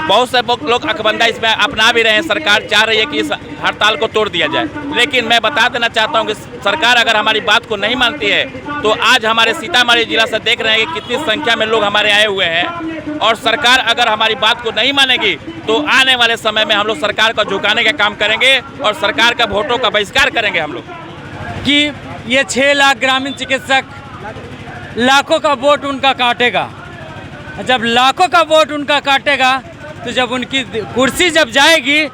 बहुत से लोग अकबंदा इसमें अपना भी रहे हैं। सरकार चाह रही है कि इस हड़ताल को तोड़ दिया जाए, लेकिन मैं बता देना चाहता हूं कि सरकार अगर हमारी बात को नहीं मानती है तो आज हमारे सीतामढ़ी जिला से देख रहे हैं कि कितनी संख्या में लोग हमारे आए हुए हैं, और सरकार अगर हमारी बात को नहीं मानेगी तो आने वाले समय में हम लोग सरकार को झुकाने का काम करेंगे और सरकार का वोटों का बहिष्कार करेंगे हम लोग। कि ये 6 लाख ग्रामीण चिकित्सक लाखों का वोट उनका काटेगा। जब लाखों का वोट उनका काटेगा तो जब उनकी कुर्सी जब जाएगी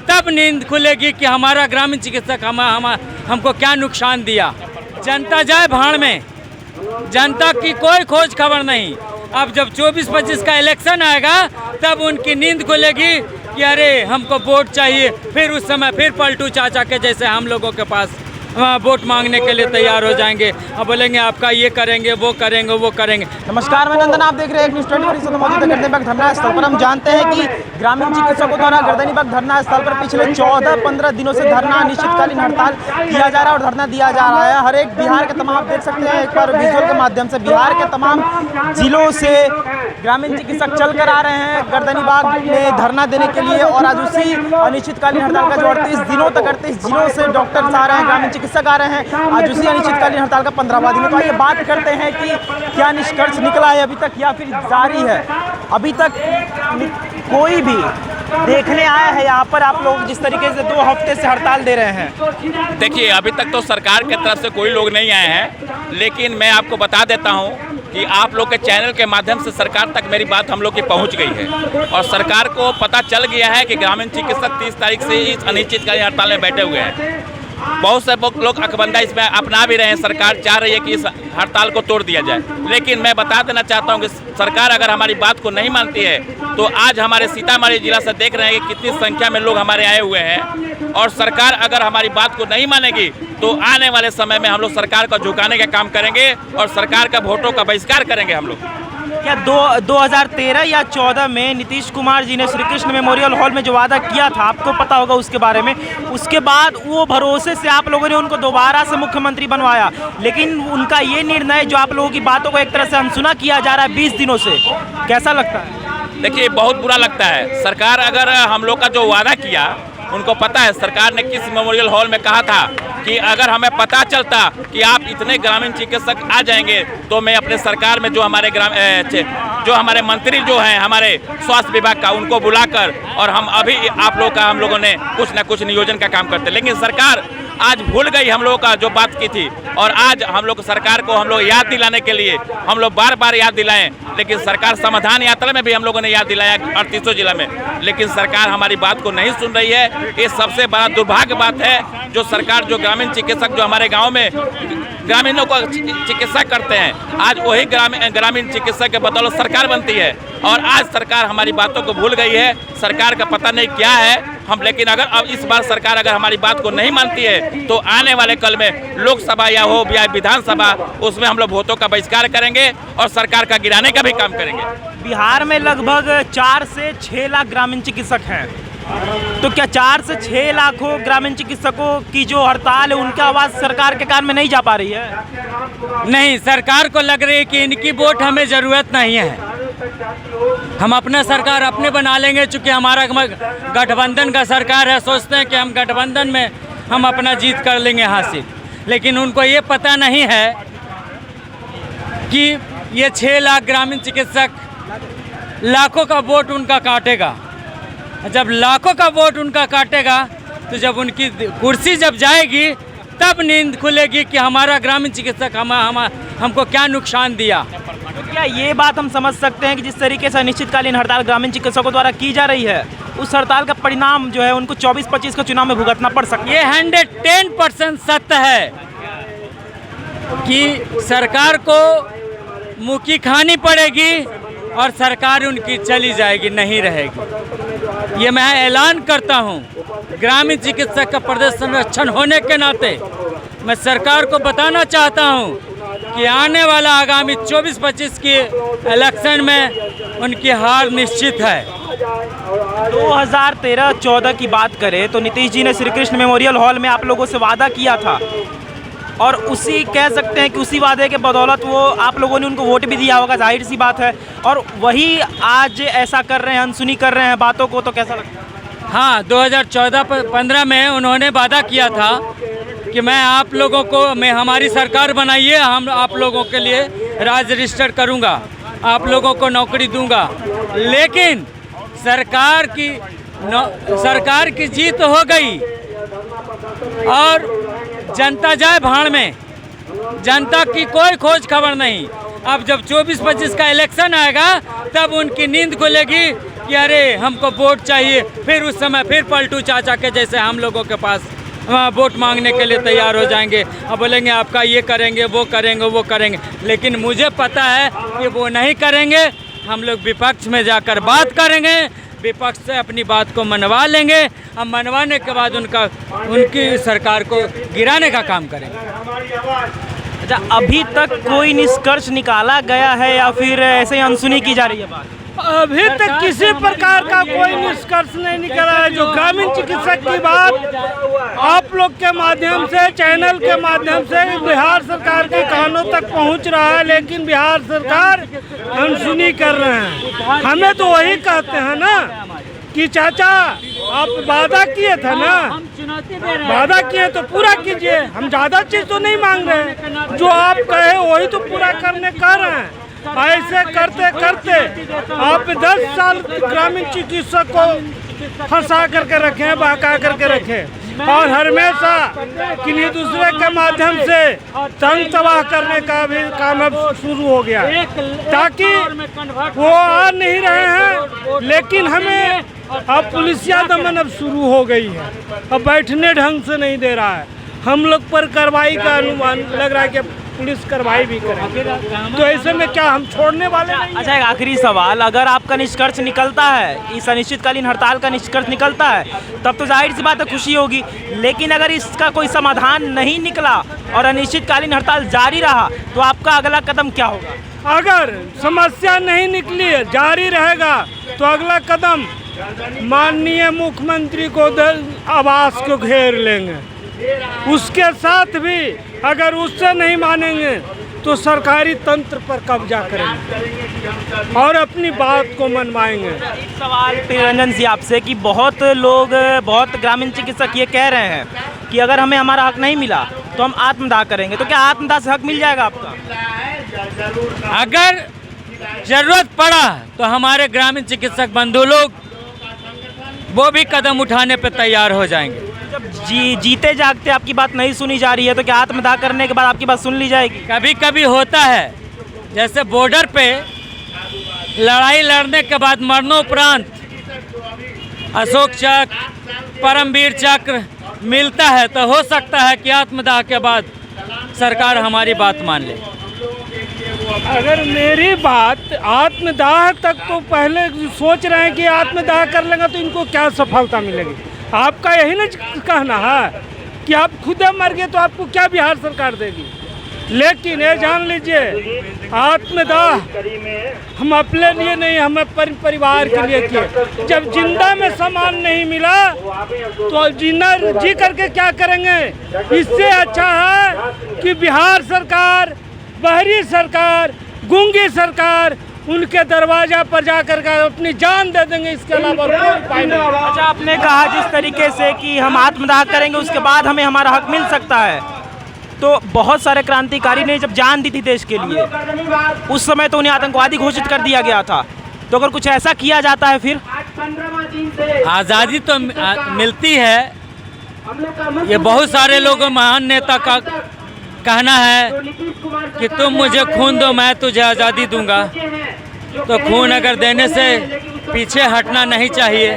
तब नींद खुलेगी कि हमारा ग्रामीण चिकित्सक हमको क्या नुकसान दिया। जनता जाए भाड़ में, जनता की कोई खोज खबर नहीं। अब जब 24-25 का इलेक्शन आएगा तब उनकी नींद खुलेगी कि अरे हमको वोट चाहिए। फिर उस समय फिर पलटू चाचा के जैसे हम लोगों के पास वोट मांगने के लिए तैयार हो जाएंगे और बोलेंगे आपका ये करेंगे वो करेंगे वो करेंगे। नमस्कार, मैं नंदन, आप देख रहे हैं एक न्यूज़ 24 से मौजूद है गर्दनीबाग धरना स्थल पर। हम जानते हैं कि ग्रामीण चिकित्सकों द्वारा गर्दनीबाग धरना स्थल पर पिछले 14-15 दिनों से धरना अनिश्चितकालीन हड़ताल किया जा रहा है और धरना दिया जा रहा है। हर एक बिहार के तमाम, आप देख सकते हैं एक बार विजुअल के माध्यम से, बिहार के तमाम जिलों से ग्रामीण चिकित्सक चल कर आ रहे हैं गर्दनीबाग में धरना देने के लिए। और आज उसी अनिश्चितकालीन हड़ताल का जो 38 दिनों तक 38 जिलों से डॉक्टर्स आ रहे हैं, ग्रामीण चिकित्सक आ रहे हैं, आज उसी अनिश्चितकालीन हड़ताल का 15वां दिन है। तो आइए बात करते हैं कि क्या निष्कर्ष निकला है अभी तक या फिर जारी है। अभी तक कोई भी देखने आया है यहाँ पर? आप लोग जिस तरीके से 2 हफ्ते से हड़ताल दे रहे हैं, देखिए अभी तक तो सरकार की तरफ से कोई लोग नहीं आए हैं, लेकिन मैं आपको बता देता हूं कि आप लोग के चैनल के माध्यम से सरकार तक मेरी बात हम लोग की पहुंच गई है और सरकार को पता चल गया है कि ग्रामीण चिकित्सक 30 तारीख से इस अनिश्चितकालीन हड़ताल में बैठे हुए हैं। बहुत से लोग अकबंदा इसमें अपना भी रहे हैं। सरकार चाह रही है कि इस हड़ताल को तोड़ दिया जाए, लेकिन मैं बता देना चाहता हूं कि सरकार अगर हमारी बात को नहीं मानती है तो आज हमारे सीतामढ़ी जिला से देख रहे हैं कि कितनी संख्या में लोग हमारे आए हुए हैं, और सरकार अगर हमारी बात को नहीं मानेगी तो आने वाले समय में हम लोग सरकार को झुकाने का काम करेंगे और सरकार का वोटों का बहिष्कार करेंगे हम लोग। क्या 2013 या 14 में नीतीश कुमार जी ने श्री कृष्ण मेमोरियल हॉल में जो वादा किया था, आपको पता होगा उसके बारे में, उसके बाद वो भरोसे से आप लोगों ने उनको दोबारा से मुख्यमंत्री बनवाया, लेकिन उनका ये निर्णय जो आप लोगों की बातों को एक तरह से अनसुना किया जा रहा है 20 दिनों से, कैसा लगता है? देखिए बहुत बुरा लगता है। सरकार अगर हम लोग का जो वादा किया, उनको पता है सरकार ने किस मेमोरियल हॉल में कहा था कि अगर हमें पता चलता कि आप इतने ग्रामीण चिकित्सक आ जाएंगे तो मैं अपने सरकार में जो हमारे मंत्री जो हैं हमारे स्वास्थ्य विभाग का, उनको बुलाकर और हम लोगों ने कुछ न कुछ नियोजन का काम करते। लेकिन सरकार आज भूल गई हम लोगों का जो बात की थी, और आज हम लोग सरकार को हम लोग याद दिलाने के लिए हम लोग बार बार याद दिलाएं, लेकिन सरकार समाधान यात्रा में भी हम लोगों ने याद दिलाया 38 जिला में, लेकिन सरकार हमारी बात को नहीं सुन रही है। ये सबसे बड़ा दुर्भाग्य बात है। जो सरकार, जो ग्रामीण चिकित्सक जो हमारे गाँव में ग्रामीणों को चिकित्सा करते हैं, आज वही ग्रामीण चिकित्सक के बदौलत सरकार बनती है, और आज सरकार हमारी बातों को भूल गई है। सरकार का पता नहीं क्या है हम, लेकिन अगर अब इस बार सरकार अगर हमारी बात को नहीं मानती है तो आने वाले कल में लोकसभा या हो या विधानसभा, उसमें हम लोग वोटों का बहिष्कार करेंगे और सरकार का गिराने का भी काम करेंगे। बिहार में लगभग 4 से 6 लाख ग्रामीण चिकित्सक हैं, तो क्या 4 से 6 लाखों ग्रामीण चिकित्सकों की जो हड़ताल है उनकी आवाज़ सरकार के कान में नहीं जा पा रही है? नहीं, सरकार को लग रही है कि इनकी वोट हमें ज़रूरत नहीं है, हम अपना सरकार अपने बना लेंगे। चूँकि हमारा गठबंधन का सरकार है, सोचते हैं कि हम गठबंधन में हम अपना जीत कर लेंगे हासिल, लेकिन उनको ये पता नहीं है कि ये 6 लाख ग्रामीण चिकित्सक लाखों का वोट उनका काटेगा। जब लाखों का वोट उनका काटेगा तो जब उनकी कुर्सी जब जाएगी तब नींद खुलेगी कि हमारा ग्रामीण चिकित्सक हमको क्या नुकसान दिया। तो क्या ये बात हम समझ सकते हैं कि जिस तरीके से अनिश्चितकालीन हड़ताल ग्रामीण चिकित्सकों द्वारा की जा रही है, उस हड़ताल का परिणाम जो है उनको 24-25 का चुनाव में भुगतना पड़ सकता है? ये 110% सत्य है कि सरकार को मुक्की खानी पड़ेगी और सरकार उनकी चली जाएगी, नहीं रहेगी। ये मैं ऐलान करता हूँ, ग्रामीण चिकित्सक का प्रदेश संरक्षण होने के नाते मैं सरकार को बताना चाहता हूँ कि आने वाला आगामी 24-25 के इलेक्शन में उनकी हार निश्चित है। 2013-14 की बात करें तो नीतीश जी ने श्री कृष्ण मेमोरियल हॉल में आप लोगों से वादा किया था और उसी कह सकते हैं कि उसी वादे के बदौलत वो आप लोगों ने उनको वोट भी दिया होगा, जाहिर सी बात है, और वही आज ऐसा कर रहे हैं, अनसुनी कर रहे हैं बातों को, तो कैसा लगता है? हाँ, 2014-15 में उन्होंने वादा किया था कि मैं आप लोगों को, मैं हमारी सरकार बनाइए, हम आप लोगों के लिए राज रजिस्टर करूँगा, आप लोगों को नौकरी दूंगा। लेकिन सरकार की जीत हो गई और जनता जाए भाड़ में, जनता की कोई खोज खबर नहीं। अब जब 24-25 का इलेक्शन आएगा तब उनकी नींद खुलेगी कि अरे हमको वोट चाहिए। फिर उस समय फिर पलटू चाचा के जैसे हम लोगों के पास वोट मांगने के लिए तैयार हो जाएंगे और बोलेंगे आपका ये करेंगे, वो करेंगे, वो करेंगे। लेकिन मुझे पता है कि वो नहीं करेंगे। हम लोग विपक्ष में जाकर बात करेंगे, विपक्ष से अपनी बात को मनवा लेंगे। हम मनवाने के बाद उनकी सरकार को गिराने का काम करेंगे। अच्छा, अभी तक कोई निष्कर्ष निकाला गया है या फिर ऐसे ही अनसुनी की जा रही है बात? अभी तक किसी प्रकार का कोई निष्कर्ष नहीं निकला है। जो ग्रामीण चिकित्सक की बात आप लोग के माध्यम से, चैनल के माध्यम से बिहार सरकार के कानों तक पहुंच रहा है, लेकिन बिहार सरकार अनसुनी कर रहे हैं। हमें तो वही कहते हैं ना कि चाचा आप वादा किए थे ना, वादा किए तो पूरा कीजिए। हम ज़्यादा चीज़ तो नहीं मांग रहे हैं, जो आप कहे वही तो पूरा करने का रहे हैं। ऐसे करते करते आप 10 साल ग्रामीण चिकित्सक को फंसा करके रखे, बहका करके रखे, और हमेशा किन्हीं दूसरे के माध्यम से तंग तबाह करने का भी काम अब शुरू हो गया, ताकि वो आ नहीं रहे हैं। लेकिन हमें अब पुलिसिया दमन अब शुरू हो गई है, अब बैठने ढंग से नहीं दे रहा है। हम लोग पर कार्रवाई का अनुमान लग रहा है कि पुलिस कार्रवाई भी करेगी, तो ऐसे में क्या हम छोड़ने वाले नहीं। अच्छा, एक आखिरी सवाल, अगर आपका निष्कर्ष निकलता है, इस अनिश्चितकालीन हड़ताल का निष्कर्ष निकलता है, तब तो जाहिर सी बात है खुशी होगी। लेकिन अगर इसका कोई समाधान नहीं निकला और अनिश्चितकालीन हड़ताल जारी रहा, तो आपका अगला कदम क्या होगा? अगर समस्या नहीं निकली, जारी रहेगा, तो अगला कदम माननीय मुख्यमंत्री को आवास को घेर लेंगे। उसके साथ भी अगर उससे नहीं मानेंगे तो सरकारी तंत्र पर कब्जा करेंगे और अपनी बात को मनवाएंगे। एक सवाल रंजन जी आपसे कि बहुत लोग, बहुत ग्रामीण चिकित्सक ये कह रहे हैं कि अगर हमें हमारा हक नहीं मिला तो हम आत्मदाह करेंगे, तो क्या आत्मदाह से हक मिल जाएगा आपका? अगर जरूरत पड़ा तो हमारे ग्रामीण चिकित्सक बंधु लोग वो भी कदम उठाने पर तैयार हो जाएंगे। जब जीते जागते आपकी बात नहीं सुनी जा रही है, तो क्या आत्मदाह करने के बाद आपकी बात सुन ली जाएगी? कभी कभी होता है, जैसे बॉर्डर पे लड़ाई लड़ने के बाद मरणोपरांत अशोक चक्र, परमवीर चक्र मिलता है, तो हो सकता है कि आत्मदाह के बाद सरकार हमारी बात मान ले। अगर मेरी बात आत्मदाह तक, तो पहले सोच रहे हैं कि आत्मदाह कर लेंगे तो इनको क्या सफलता मिलेगी। आपका यही ना कहना है कि आप खुद मर गए तो आपको क्या बिहार सरकार देगी। लेकिन ये जान लीजिए, आत्मदाह हम अपने लिए नहीं, हमें परिवार के लिए किए। जब जिंदा में सामान नहीं मिला तो जी करके क्या करेंगे। इससे अच्छा है कि बिहार सरकार, बहरी सरकार, गूंगी सरकार उनके दरवाजा पर जाकर के अपनी जान दे देंगे, इसके अलावा कोई उपाय नहीं। अच्छा, आपने कहा जिस तरीके से कि हम आत्मदाह करेंगे उसके बाद हमें हमारा हक मिल सकता है, तो बहुत सारे क्रांतिकारी ने जब जान दी थी देश के लिए, उस समय तो उन्हें आतंकवादी घोषित कर दिया गया था। तो अगर कुछ ऐसा किया जाता है फिर आज़ादी तो मिलती है। ये बहुत सारे लोगों, महान नेता का कहना है कि तुम मुझे खून दो, मैं तुझे आज़ादी दूंगा। तो खून अगर देने से पीछे हटना नहीं चाहिए,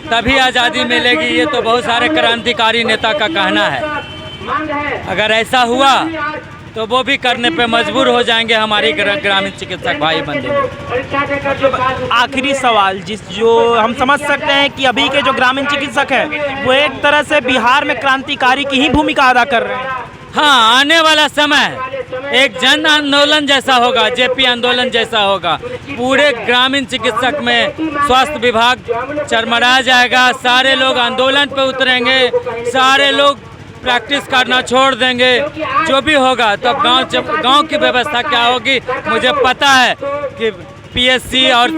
तभी आज़ादी मिलेगी। ये तो बहुत सारे क्रांतिकारी नेता का कहना है। अगर ऐसा हुआ तो वो भी करने पे मजबूर हो जाएंगे हमारी ग्रामीण चिकित्सक भाई बंधु। आखिरी सवाल, जो हम समझ सकते हैं कि अभी के जो ग्रामीण चिकित्सक हैं वो एक तरह से बिहार में क्रांतिकारी की ही भूमिका अदा कर रहे हैं। हाँ, आने वाला समय एक जन आंदोलन जैसा होगा, जेपी आंदोलन जैसा होगा। पूरे ग्रामीण चिकित्सक में स्वास्थ्य विभाग चरमरा जाएगा, सारे लोग आंदोलन पे उतरेंगे, सारे लोग प्रैक्टिस करना छोड़ देंगे, जो भी होगा तो गांव की व्यवस्था क्या होगी मुझे पता है कि पीएससी और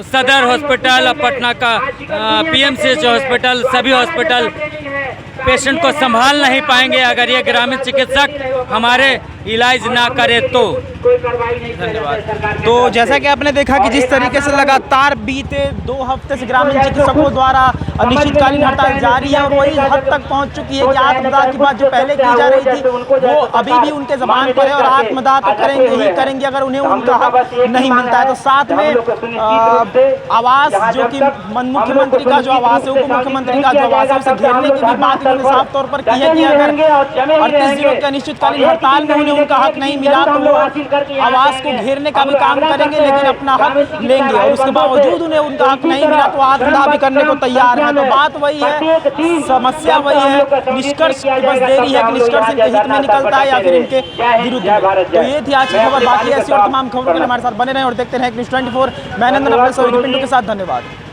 सदर हॉस्पिटल और पटना का पीएमसीएच हॉस्पिटल, सभी हॉस्पिटल पेशेंट को संभाल नहीं पाएंगे अगर ये ग्रामीण चिकित्सक हमारे इलाज ना करे तो। धन्यवाद। तो जैसा कि आपने देखा कि जिस तरीके से लगातार बीते 2 हफ्ते से ग्रामीण चिकित्सकों द्वारा अनिश्चितकालीन हड़ताल जारी है और वही हद तक पहुंच चुकी है कि आत्मदाह की बात जो पहले की जा रही थी वो अभी भी उनके जबान पर है और आत्मदाह तो करेंगे ही करेंगे अगर उन्हें उनका हक नहीं मिलता है। तो साथ में आवास जो कि मुख्यमंत्री का जो आवास है, उप मुख्यमंत्री का जो आवास है, उसे घेरने की भी बात इन्होंने साफ तौर पर की है कि अगर 38 दिनों के अनिश्चितकालीन हड़ताल में उन्हें उनका हक नहीं मिला तो वो आवास को घेरने का भी काम करेंगे लेकिन अपना हक लेंगे और उसके बावजूद उन्हें उनका हक नहीं मिला तो आत्मदाह भी करने को तैयार है। तो बात वही है, समस्या वही है, निष्कर्ष बस देरी है कि निष्कर्ष इनके हित में निकलता है या फिर इनके विरुद्ध में। तो ये थी आज की खबर। बाकी ऐसी और तमाम खबरों के लिए हमारे साथ बने रहें और देखते रहें न्यूज़ 24। मैं नंदन अपने सहयोगी पिंटू के साथ। धन्यवाद।